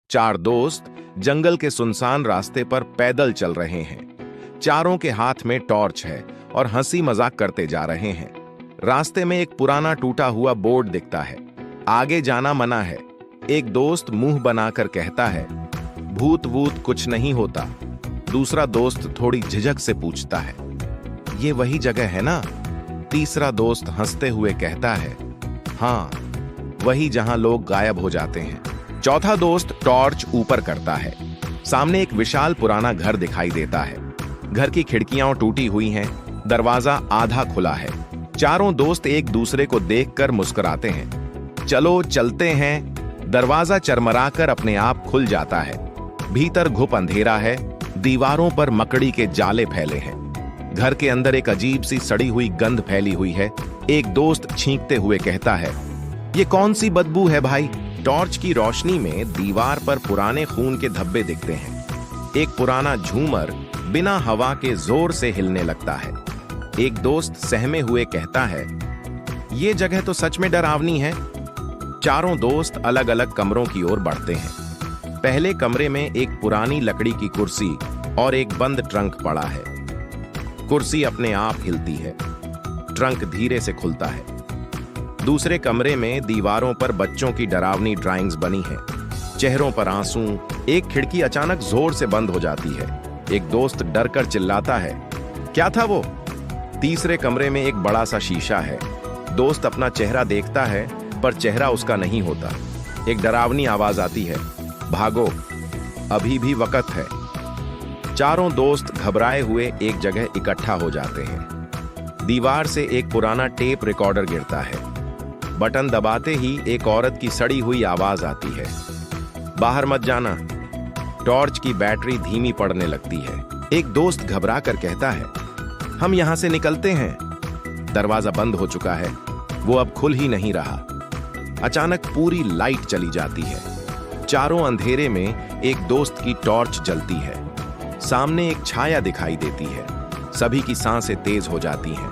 चार दोस्त जंगल के सुनसान रास्ते पर पैदल चल रहे हैं। चारों के हाथ में टॉर्च है और हंसी मजाक करते जा रहे हैं। रास्ते में एक पुराना टूटा हुआ बोर्ड दिखता है, आगे जाना मना है। एक दोस्त मुंह बनाकर कहता है, भूत वूत कुछ नहीं होता। दूसरा दोस्त थोड़ी झिझक से पूछता है, ये वही जगह है ना? तीसरा दोस्त हंसते हुए कहता है, हाँ, वही जहां लोग गायब हो जाते हैं। चौथा दोस्त टॉर्च ऊपर करता है। सामने एक विशाल पुराना घर दिखाई देता है। घर की खिड़कियां टूटी हुई हैं, दरवाजा आधा खुला है। चारों दोस्त एक दूसरे को देखकर मुस्कुराते हैं। चलो चलते हैं। दरवाजा चरमराकर अपने आप खुल जाता है। भीतर घुप अंधेरा है, दीवारों पर मकड़ी के जाले फैले हैं। घर के अंदर एक अजीब सी सड़ी हुई गंध फैली हुई है। एक दोस्त छींकते हुए कहता है, ये कौन सी बदबू है भाई? टॉर्च की रोशनी में दीवार पर पुराने खून के धब्बे दिखते हैं। एक पुराना झूमर बिना हवा के जोर से हिलने लगता है। एक दोस्त सहमे हुए कहता है, ये जगह तो सच में डरावनी है। चारों दोस्त अलग अलग कमरों की ओर बढ़ते हैं। पहले कमरे में एक पुरानी लकड़ी की कुर्सी और एक बंद ट्रंक पड़ा है। कुर्सी अपने आप हिलती है, ट्रंक धीरे से खुलता है। दूसरे कमरे में दीवारों पर बच्चों की डरावनी ड्राइंग्स बनी हैं, चेहरों पर आंसू। एक खिड़की अचानक जोर से बंद हो जाती है। एक दोस्त डर कर चिल्लाता है, क्या था वो? तीसरे कमरे में एक बड़ा सा शीशा है। दोस्त अपना चेहरा देखता है, पर चेहरा उसका नहीं होता। एक डरावनी आवाज आती है, भागो, अभी भी वक्त है। चारों दोस्त घबराए हुए एक जगह इकट्ठा हो जाते हैं। दीवार से एक पुराना टेप रिकॉर्डर गिरता है। बटन दबाते ही एक औरत की सड़ी हुई आवाज आती है, बाहर मत जाना। टॉर्च की बैटरी धीमी पड़ने लगती है। एक दोस्त घबरा कर कहता है, हम यहां से निकलते हैं। दरवाजा बंद हो चुका है, वो अब खुल ही नहीं रहा। अचानक पूरी लाइट चली जाती है। चारों अंधेरे में एक दोस्त की टॉर्च जलती है। सामने एक छाया दिखाई देती है। सभी की सांसें तेज हो जाती हैं,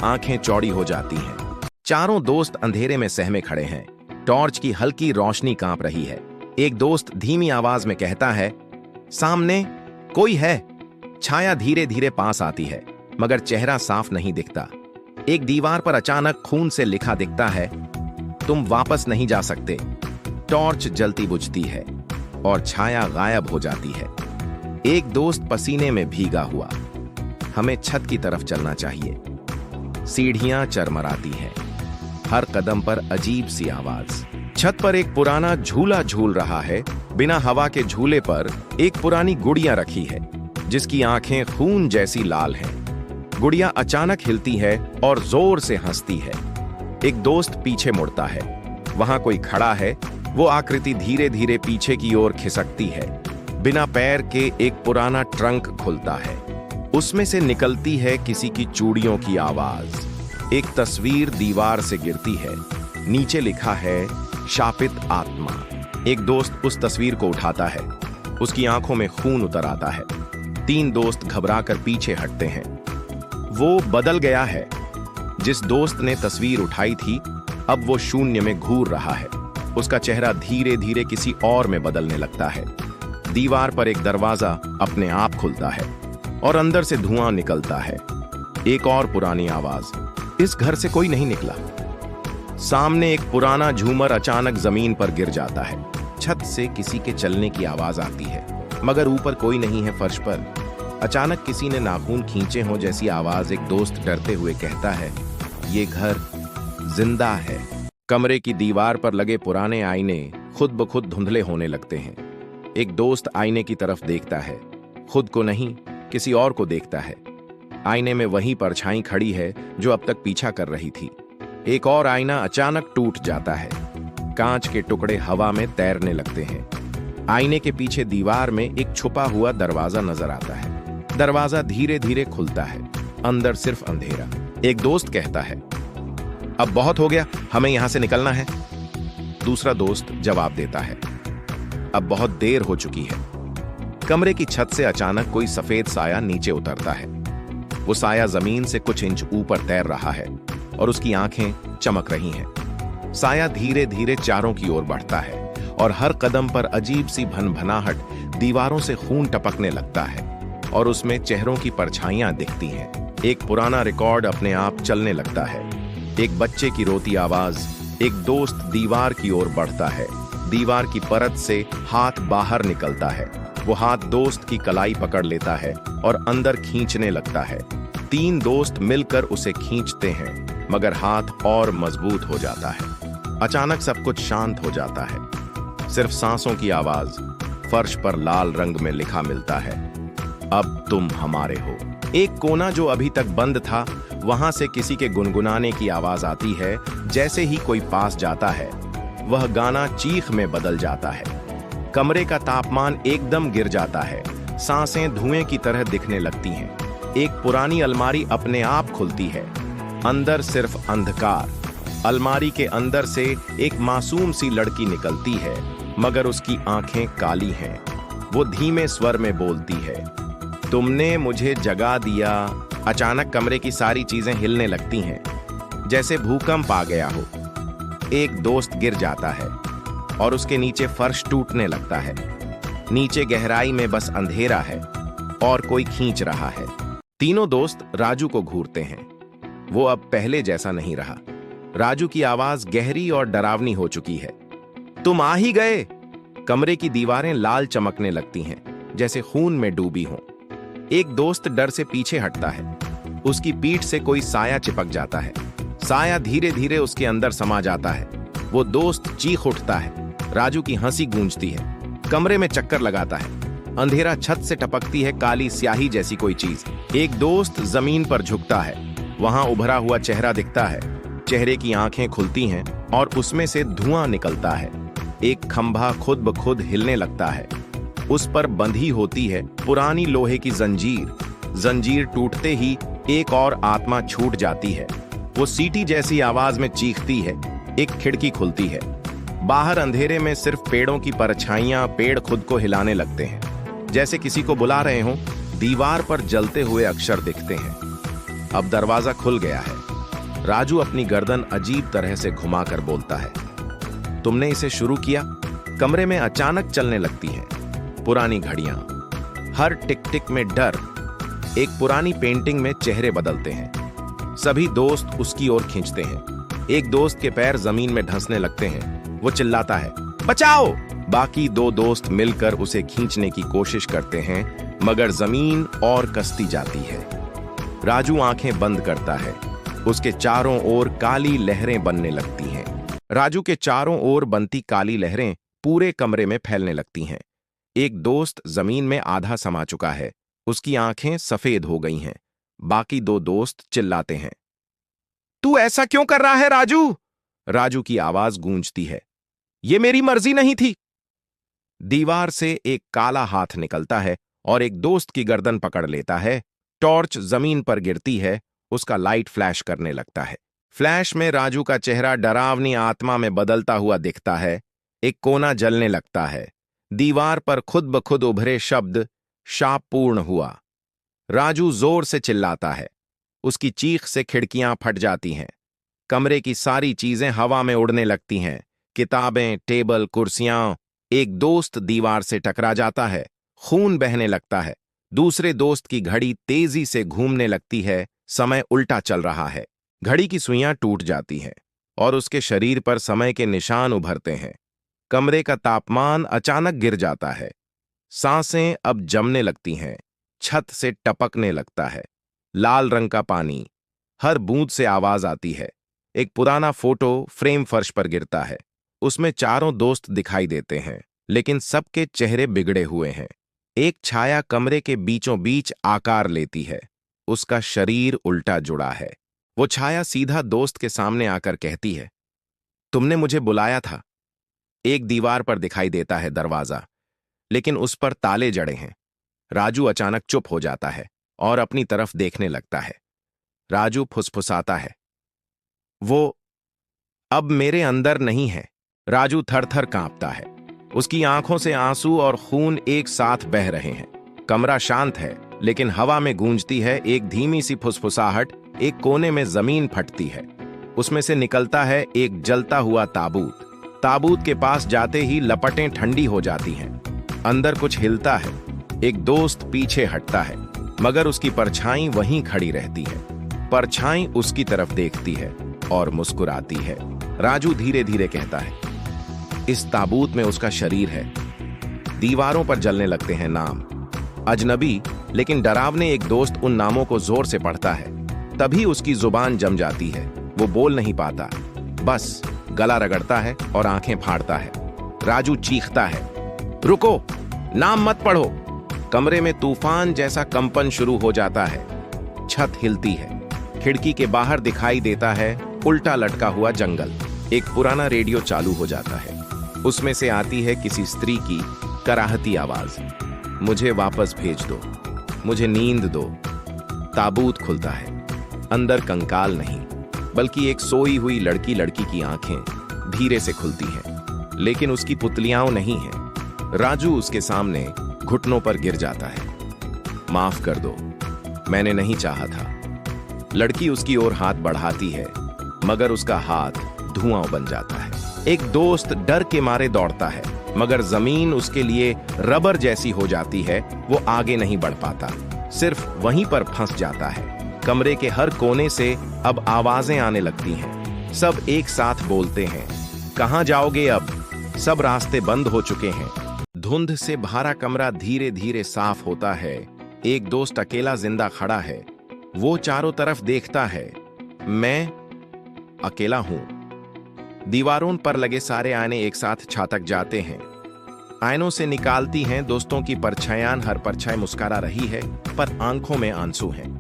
आंखें चौड़ी हो जाती हैं। चारों दोस्त अंधेरे में सहमे खड़े हैं। टॉर्च की हल्की रोशनी कांप रही है। एक दोस्त धीमी आवाज में कहता है, सामने कोई है। छाया धीरे धीरे पास आती है, मगर चेहरा साफ नहीं दिखता। एक दीवार पर अचानक खून से लिखा दिखता है, तुम वापस नहीं जा सकते। टॉर्च जलती बुझती है और छाया गायब हो जाती है। एक दोस्त पसीने में भीगा हुआ, हमें छत की तरफ चलना चाहिए। सीढ़ियां चरमराती हैं, हर कदम पर अजीब सी आवाज। छत पर एक पुराना झूला झूल रहा है। बिना हवा के झूले पर एक पुरानी गुड़िया रखी है, जिसकी आंखें खून जैसी लाल हैं। गुड़िया अचानक हिलती है और जोर से हंसती है। एक दोस्त पीछे मुड़ता है, वहां कोई खड़ा है। वो आकृति धीरे धीरे पीछे की ओर खिसकती है। बिना पैर के एक पुराना ट्रंक खुलता है। उसमें से निकलती है किसी की चूड़ियों की आवाज। एक तस्वीर दीवार से गिरती है। नीचे लिखा है, शापित आत्मा। एक दोस्त उस तस्वीर को उठाता है। उसकी आंखों में खून उतर आता है। तीन दोस्त घबराकर पीछे हटते हैं। वो बदल गया है। जिस दोस्त ने तस्वीर उठाई थी, अब वो शून्य में घूर रहा है। उसका चेहरा धीरे धीरे किसी और में बदलने लगता है। दीवार पर एक दरवाजा अपने आप खुलता है और अंदर से धुआं निकलता है। एक और पुरानी आवाज, इस घर से कोई नहीं निकला। सामने एक पुराना झूमर अचानक जमीन पर गिर जाता है। छत से किसी के चलने की आवाज आती है, मगर ऊपर कोई नहीं है। फर्श पर अचानक किसी ने नाखून खींचे हों जैसी आवाज। एक दोस्त डरते हुए कहता है, ये घर जिंदा है। कमरे की दीवार पर लगे पुराने आईने खुद ब खुद धुंधले होने लगते हैं। एक दोस्त आईने की तरफ देखता है, खुद को नहीं, किसी और को देखता है। आईने में वही परछाई खड़ी है जो अब तक पीछा कर रही थी। एक और आईना अचानक टूट जाता है। कांच के टुकड़े हवा में तैरने लगते हैं। आईने के पीछे दीवार में एक छुपा हुआ दरवाजा नजर आता है। दरवाजा धीरे धीरे खुलता है, अंदर सिर्फ अंधेरा। एक दोस्त कहता है, अब बहुत हो गया, हमें यहां से निकलना है। दूसरा दोस्त जवाब देता है, अब बहुत देर हो चुकी है। कमरे की छत से अचानक कोई सफेद साया नीचे उतरता है। वो साया जमीन से कुछ इंच ऊपर तैर रहा है और उसकी आंखें चमक रही हैं। साया धीरे धीरे चारों की ओर बढ़ता है और हर कदम पर अजीब सी भनभनाहट, दीवारों से खून टपकने लगता है और उसमें चेहरों की परछाइयां दिखती हैं। एक पुराना रिकॉर्ड अपने आप चलने लगता है। एक बच्चे की रोती आवाज। एक दोस्त दीवार की ओर बढ़ता है। दीवार की परत से हाथ बाहर निकलता है। वो हाथ दोस्त की कलाई पकड़ लेता है और अंदर खींचने लगता है। 3 दोस्त मिलकर उसे खींचते हैं, मगर हाथ और मजबूत हो जाता है। अचानक सब कुछ शांत हो जाता है। सिर्फ सांसों की आवाज। फर्श पर लाल रंग में लिखा मिलता है, अब तुम हमारे हो। एक कोना जो अभी तक बंद था, वहां से किसी के गुनगुनाने की आवाज आती है। जैसे ही कोई पास जाता है, वह गाना चीख में बदल जाता है। कमरे का तापमान एकदम गिर जाता है। सांसें धुएं की तरह दिखने लगती हैं। एक पुरानी अलमारी अपने आप खुलती है। अंदर सिर्फ अंधकार। अलमारी के अंदर से एक मासूम सी लड़की निकलती है, मगर उसकी आंखें काली हैं। वो धीमे स्वर में बोलती है, तुमने मुझे जगा दिया। अचानक कमरे की सारी चीजें हिलने लगती हैं, जैसे भूकंप आ गया हो। एक दोस्त गिर जाता है और उसके नीचे फर्श टूटने लगता है। नीचे गहराई में बस अंधेरा है और कोई खींच रहा है। तीनों दोस्त राजू को घूरते हैं। वो अब पहले जैसा नहीं रहा। राजू की आवाज गहरी और डरावनी हो चुकी है। तुम आ ही गए। कमरे की दीवारें लाल चमकने लगती हैं, जैसे खून में डूबी हों। एक दोस्त डर से पीछे हटता है। उसकी पीठ से कोई साया चिपक जाता है। साया धीरे धीरे उसके अंदर समा जाता है। वो दोस्त चीख उठता है। राजू की हंसी गूंजती है। कमरे में चक्कर लगाता है। अंधेरा छत से टपकती है काली स्याही जैसी कोई चीज। एक दोस्त जमीन पर झुकता है। वहां उभरा हुआ चेहरा दिखता है। चेहरे की आंखें खुलती हैं और उसमें से धुआं निकलता है। एक खंभा खुद ब खुद हिलने लगता है। उस पर बंधी होती है पुरानी लोहे की जंजीर। जंजीर टूटते ही एक और आत्मा छूट जाती है। वो सीटी जैसी आवाज में चीखती है। एक खिड़की खुलती है। बाहर अंधेरे में सिर्फ पेड़ों की परछाइयां। पेड़ खुद को हिलाने लगते हैं, जैसे किसी को बुला रहे हों। दीवार पर जलते हुए अक्षर दिखते हैं। अब दरवाजा खुल गया है। राजू अपनी गर्दन अजीब तरह से घुमाकर बोलता है, तुमने इसे शुरू किया। कमरे में अचानक चलने लगती हैं पुरानी घड़ियां। हर टिक टिक में डर। एक पुरानी पेंटिंग में चेहरे बदलते हैं। सभी दोस्त उसकी ओर खींचते हैं। एक दोस्त के पैर जमीन में धंसने लगते हैं। वो चिल्लाता है, बचाओ। बाकी 2 दोस्त मिलकर उसे खींचने की कोशिश करते हैं, मगर जमीन और कसती जाती है। राजू आंखें बंद करता है। उसके चारों ओर काली लहरें बनने लगती हैं। राजू के चारों ओर बनती काली लहरें पूरे कमरे में फैलने लगती हैं। एक दोस्त जमीन में आधा समा चुका है। उसकी आंखें सफेद हो गई हैं। बाकी 2 दोस्त चिल्लाते हैं, तू ऐसा क्यों कर रहा है राजू? राजू की आवाज गूंजती है, ये मेरी मर्जी नहीं थी। दीवार से एक काला हाथ निकलता है और एक दोस्त की गर्दन पकड़ लेता है। टॉर्च जमीन पर गिरती है। उसका लाइट फ्लैश करने लगता है। फ्लैश में राजू का चेहरा डरावनी आत्मा में बदलता हुआ दिखता है। एक कोना जलने लगता है। दीवार पर खुद ब खुद उभरे शब्द, शाप पूर्ण हुआ। राजू जोर से चिल्लाता है। उसकी चीख से खिड़कियां फट जाती हैं। कमरे की सारी चीजें हवा में उड़ने लगती हैं। किताबें, टेबल, कुर्सियां। एक दोस्त दीवार से टकरा जाता है। खून बहने लगता है। दूसरे दोस्त की घड़ी तेजी से घूमने लगती है। समय उल्टा चल रहा है। घड़ी की सुइयां टूट जाती हैं और उसके शरीर पर समय के निशान उभरते हैं। कमरे का तापमान अचानक गिर जाता है। सांसें अब जमने लगती हैं। छत से टपकने लगता है लाल रंग का पानी। हर बूंद से आवाज आती है। एक पुराना फोटो फ्रेम फर्श पर गिरता है। उसमें चारों दोस्त दिखाई देते हैं, लेकिन सबके चेहरे बिगड़े हुए हैं। एक छाया कमरे के बीचों बीच आकार लेती है। उसका शरीर उल्टा जुड़ा है। वो छाया सीधा दोस्त के सामने आकर कहती है, तुमने मुझे बुलाया था। एक दीवार पर दिखाई देता है दरवाजा, लेकिन उस पर ताले जड़े हैं। राजू अचानक चुप हो जाता है और अपनी तरफ देखने लगता है। राजू फुसफुसाता है, वो अब मेरे अंदर नहीं है। राजू थर-थर कांपता है। उसकी आंखों से आंसू और खून एक साथ बह रहे हैं। कमरा शांत है, लेकिन हवा में गूंजती है एक धीमी सी फुसफुसाहट। एक कोने में जमीन फटती है। उसमें से निकलता है एक जलता हुआ ताबूत। ताबूत के पास जाते ही लपटें ठंडी हो जाती हैं। अंदर कुछ हिलता है। एक दोस्त पीछे हटता है, मगर उसकी परछाई वहीं खड़ी रहती है। परछाई उसकी तरफ देखती है और मुस्कुराती है। राजू धीरे धीरे कहता है, इस ताबूत में उसका शरीर है। दीवारों पर जलने लगते हैं नाम। अजनबी लेकिन डरावने एक दोस्त उन नामों को जोर से पढ़ता है। तभी उसकी जुबान जम जाती है। वो बोल नहीं पाता, बस गला रगड़ता है और आंखें फाड़ता है। राजू चीखता है, रुको, नाम मत पढ़ो। कमरे में तूफान जैसा कंपन शुरू हो जाता है। छत हिलती है। खिड़की के बाहर दिखाई देता है उल्टा लटका हुआ जंगल। एक पुराना रेडियो चालू हो जाता है। उसमें से आती है किसी स्त्री की कराहती आवाज, मुझे वापस भेज दो, मुझे नींद दो। ताबूत खुलता है। अंदर कंकाल नहीं, बल्कि एक सोई हुई लड़की की आंखें धीरे से खुलती हैं, लेकिन उसकी पुतलियां नहीं हैं। राजू उसके सामने घुटनों पर गिर जाता है। माफ कर दो, मैंने नहीं चाहा था। लड़की उसकी ओर हाथ बढ़ाती है, मगर उसका हाथ धुआं बन जाता है। एक दोस्त डर के मारे दौड़ता है, मगर जमीन उसके लिए रबर जैसी हो जाती है। वो आगे नहीं बढ़ पाता, सिर्फ वहीं पर फंस जाता है। कमरे के हर कोने से अब आवाजें आने लगती हैं। सब एक साथ बोलते हैं, कहां जाओगे अब? सब रास्ते बंद हो चुके हैं। धुंध से भरा कमरा धीरे धीरे साफ होता है। एक दोस्त अकेला जिंदा खड़ा है। वो चारों तरफ देखता है। मैं अकेला हूं। दीवारों पर लगे सारे आईने एक साथ छातक जाते हैं। आईनों से निकालती हैं दोस्तों की परछायां। हर परछाई मुस्कुरा रही है, पर आंखों में आंसू हैं।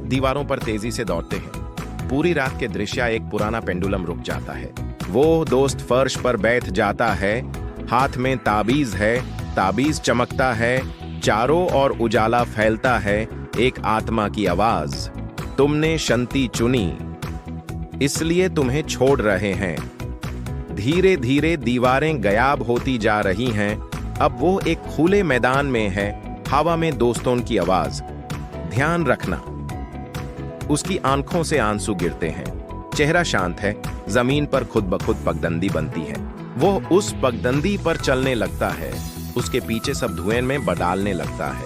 दीवारों पर तेजी से दौड़ते हैं। पूरी रात के दृश्य एक पुराना पेंडुलम रुक जाता है। वो दोस्त फर्श पर बैठ जाता है। हाथ में ताबीज है। ताबीज चमकता है। चारों ओर उजाला फैलता है। एक आत्मा की आवाज, तुमने शांति चुनी, इसलिए तुम्हें छोड़ रहे हैं। धीरे धीरे दीवारें गायब होती जा रही हैं। अब वो एक खुले मैदान में है। हवा में दोस्तों की आवाज, ध्यान रखना। उसकी आंखों से आंसू गिरते हैं। चेहरा शांत है। जमीन पर खुद ब खुद पगडंडी बनती है। वो उस पगडंडी पर चलने लगता है। उसके पीछे सब धुएं में बडालने लगता है।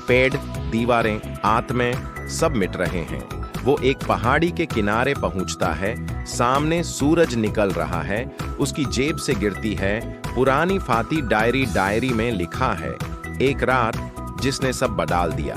पेड़, दीवारें, आत्माएं सब मिट रहे हैं। वो एक पहाड़ी के किनारे पहुंचता है। सामने सूरज निकल रहा है। उसकी जेब से गिरती है पुरानी फाती डायरी। डायरी में लिखा है, एक रात जिसने सब बदल दिया।